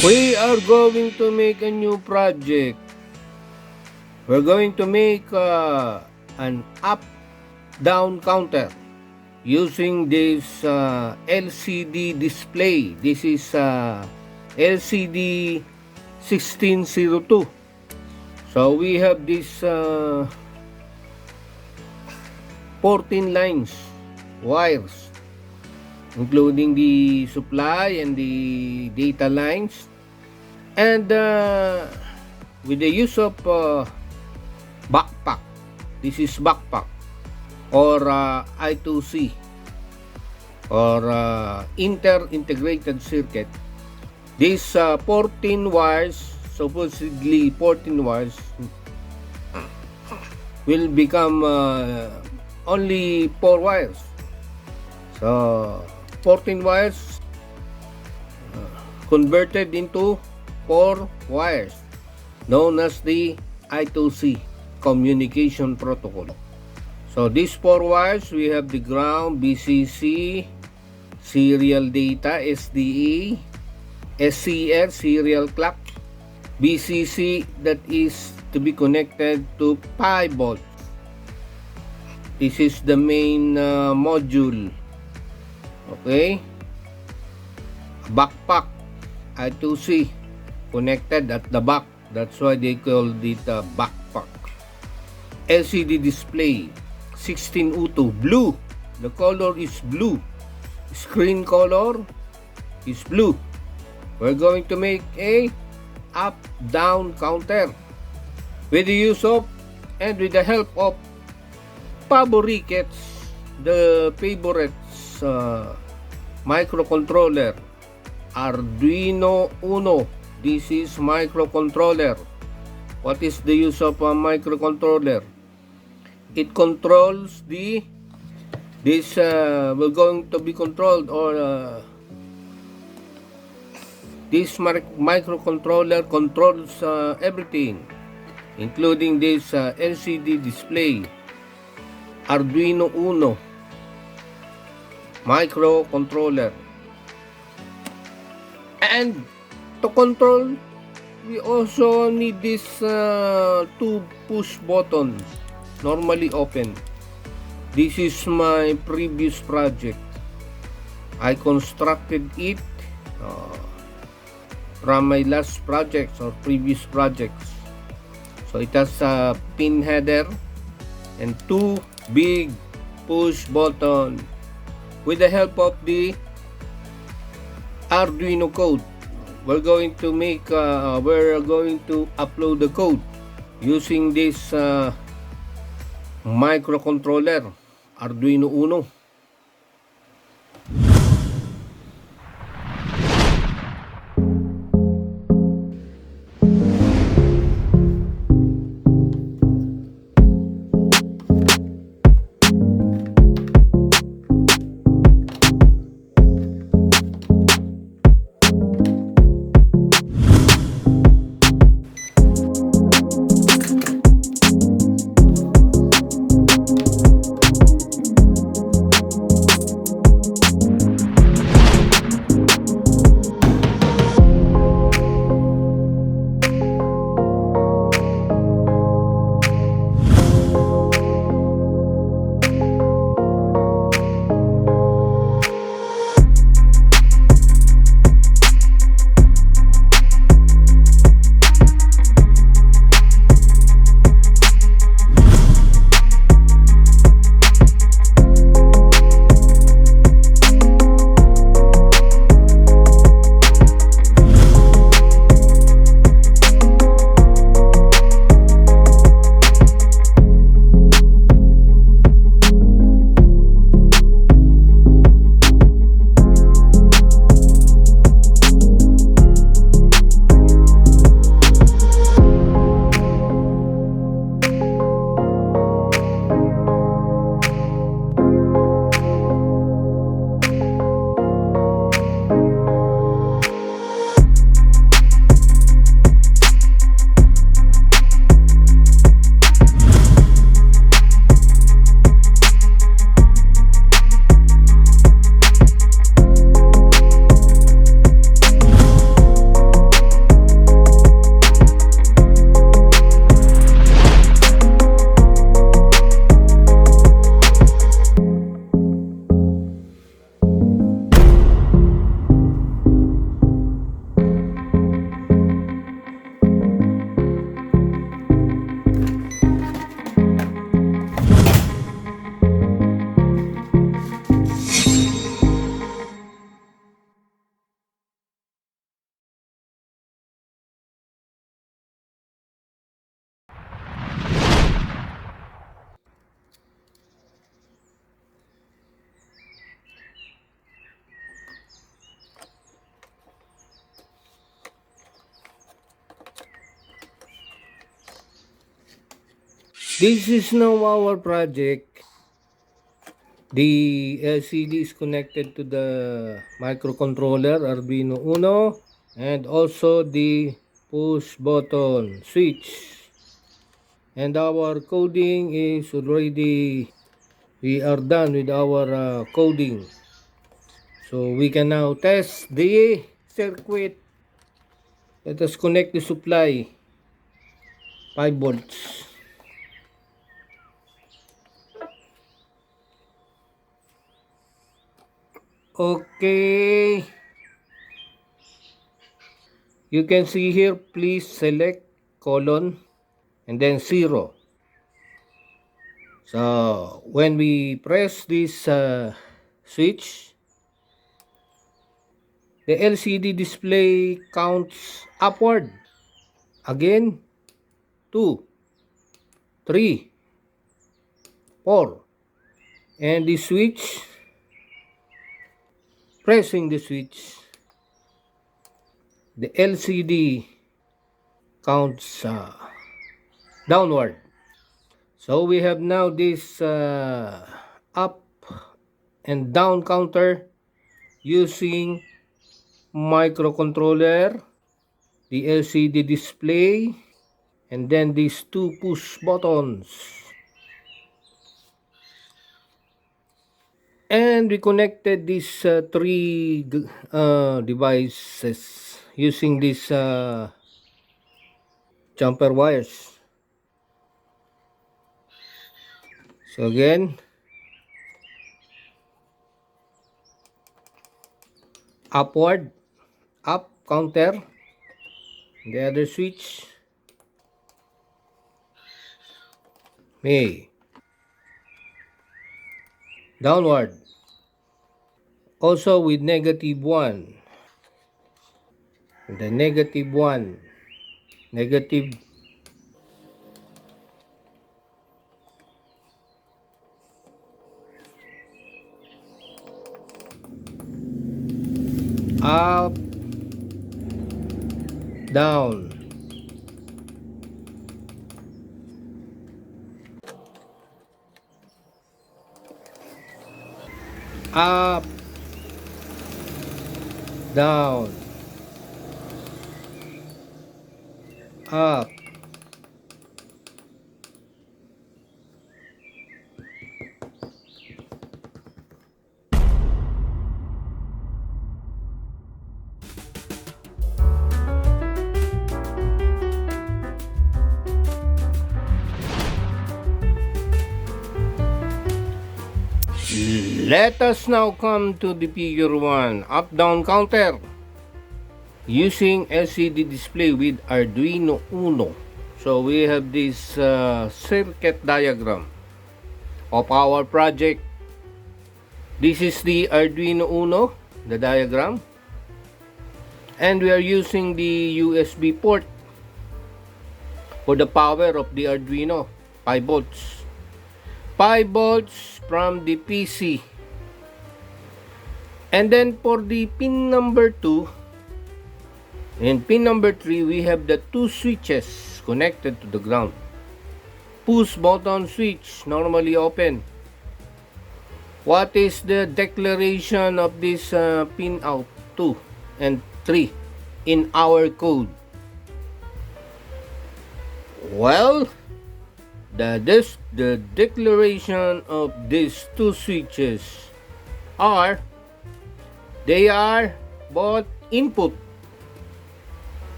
We are going to make a new project. We're going to make an up-down counter using this LCD display. This is LCD 1602. So we have this 14 lines, wires, including the supply and the data lines, and with the use of backpack. This is backpack or I2C or integrated circuit. These 14 wires, supposedly 14 wires, will become only 4 wires. So 14 wires converted into 4 wires, known as the I2C communication protocol. So these 4 wires, we have the ground, BCC, serial data, SDA, SCR, serial clock, BCC, that is to be connected to 5 volts. This is the main module. Okay, backpack I2C connected at the back. That's why they call it backpack. LCD display 1602, blue. The color is blue. Screen color is blue. We're going to make a up-down counter with the use of and with the help of favorites, the favorites microcontroller, Arduino Uno. This is microcontroller. What is the use of a microcontroller? It controls we're going to be controlled, or this microcontroller controls everything, including this LCD display, Arduino Uno microcontroller. And to control, we also need this 2 push buttons, normally open. This is my previous project. I constructed it from my last projects or previous projects. So it has a pin header and 2 big push button. With the help of the Arduino code, we're going to upload the code using this microcontroller Arduino Uno. This is now our project. The LCD is connected to the microcontroller Arduino Uno and also the push button switch. And our coding is already, we are done with our coding. So we can now test the circuit. Let us connect the supply 5 volts. Okay. You can see here, please select colon and then 0. So when we press this switch, the LCD display counts upward. Again, 2, 3, 4. And the switch, pressing the switch, the LCD counts downward. So we have now this up and down counter using microcontroller, the LCD display, and then these 2 push buttons. And we connected these 3 devices using these jumper wires. So again, upward, up counter, the other switch, may, downward, also with -1, the -1, negative, up, down, up, down, up. Let us now come to the figure 1, up-down counter using LCD display with Arduino Uno. So we have this circuit diagram of our project. This is the Arduino Uno, the diagram, and we are using the USB port for the power of the Arduino, 5 volts. 5 volts from the PC. And then for the pin number 2 and pin number 3, we have the 2 switches connected to the ground. Push button switch, normally open. What is the declaration of this pin out 2 and 3 in our code? Well, the declaration of these 2 switches are, they are both input.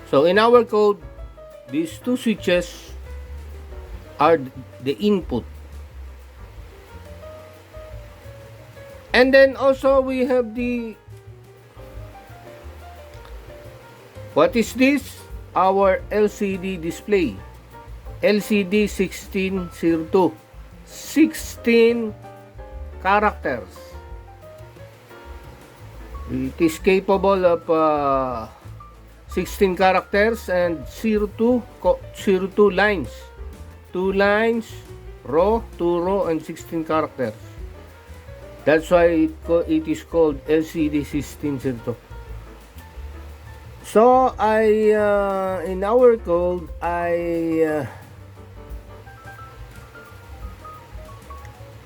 So in our code, these 2 switches are the input. And then also we have the, what is this? Our LCD display. LCD 1602. 16 characters. It is capable of 16 characters and 02 lines. 2 lines, row, 2 row, and 16 characters. That's why it is called LCD 1602. So in our code, I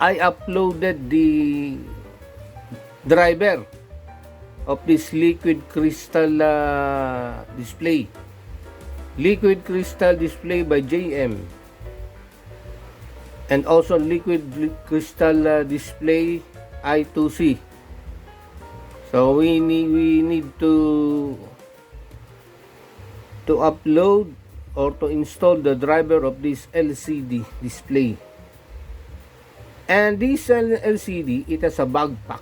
I uploaded the driver of this liquid crystal display. Liquid crystal display by JM. And also liquid crystal display I2C. So we need to upload or to install the driver of this LCD display. And this LCD, it has a backpack.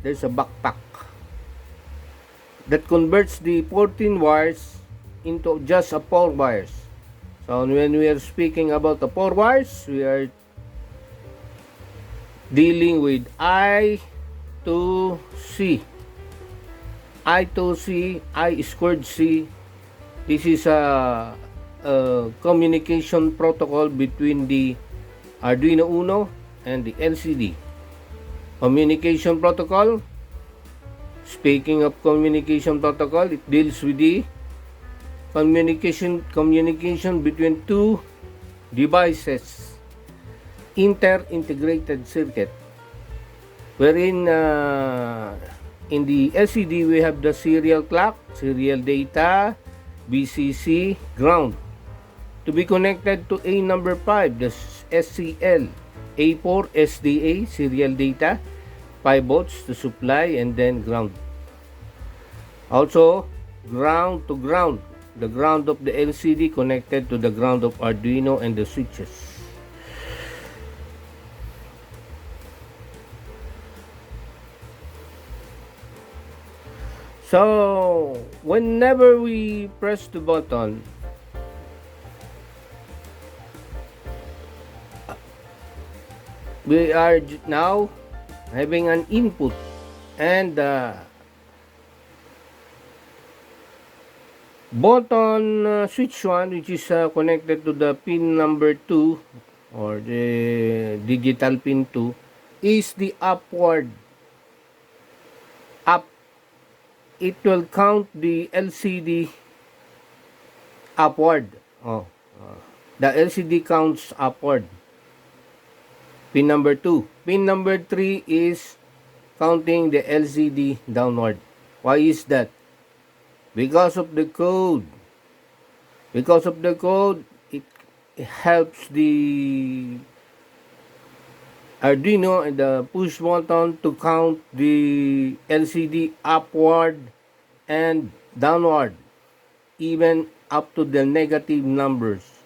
There's a backpack that converts the 14 wires into just a 4 wires. So when we are speaking about the 4 wires, we are dealing with I2C. I2C, I squared C. This is a communication protocol between the Arduino Uno and the LCD. Communication protocol. Speaking of communication protocol, it deals with the communication between two devices, inter-integrated circuit, wherein in the LCD we have the serial clock, serial data, VCC, ground, to be connected to A number 5, the SCL, A4 SDA, serial data, 5 volts to supply, and then ground. Also, ground to ground, the ground of the LCD connected to the ground of Arduino and the switches. So, whenever we press the button, we are now having an input, and button switch 1, which is connected to the pin number 2 or the digital pin 2, is the upward. Up. It will count the LCD upward. The LCD counts upward. Pin number 2. Pin number 3 is counting the LCD downward. Why is that? Because of the code. Because of the code, it helps the Arduino and the push button to count the LCD upward and downward, even up to the negative numbers.